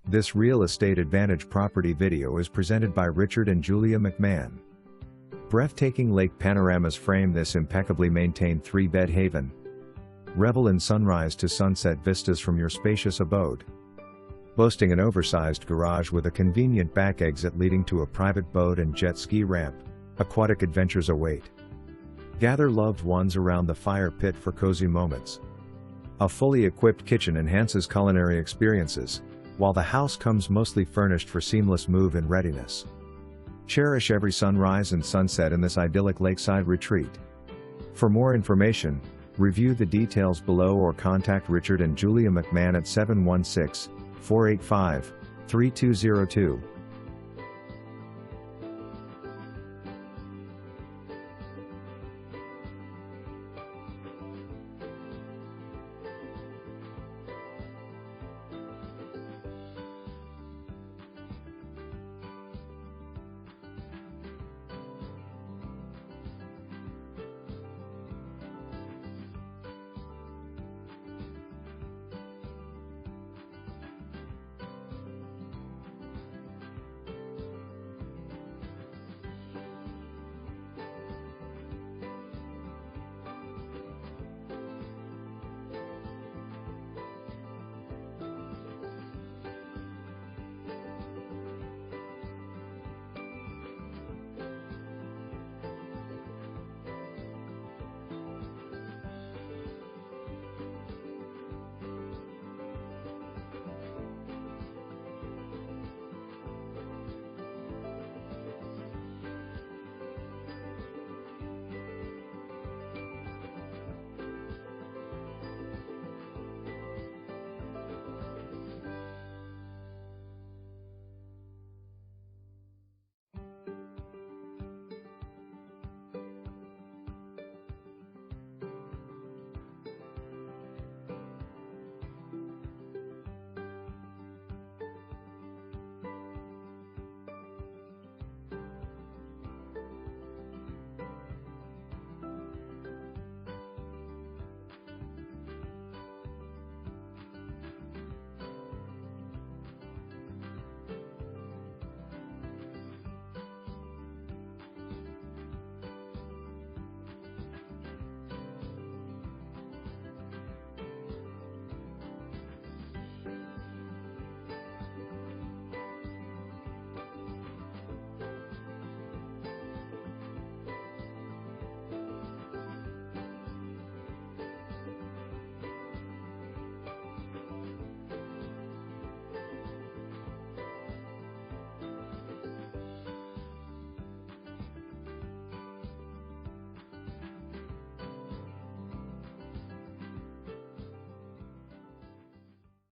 This real estate advantage property video is presented by Richard and Julia McMahon. Breathtaking lake panoramas frame this impeccably maintained 3-bed haven. Revel in sunrise to sunset vistas from your spacious abode. Boasting an oversized garage with a convenient back exit leading to a private boat and jet ski ramp, aquatic adventures await. Gather loved ones around the fire pit for cozy moments. A fully equipped kitchen enhances culinary experiences, while the house comes mostly furnished for seamless move-in readiness. Cherish every sunrise and sunset in this idyllic lakeside retreat. For more information, review the details below or contact Richard and Julia McMahon at 716-485-3202.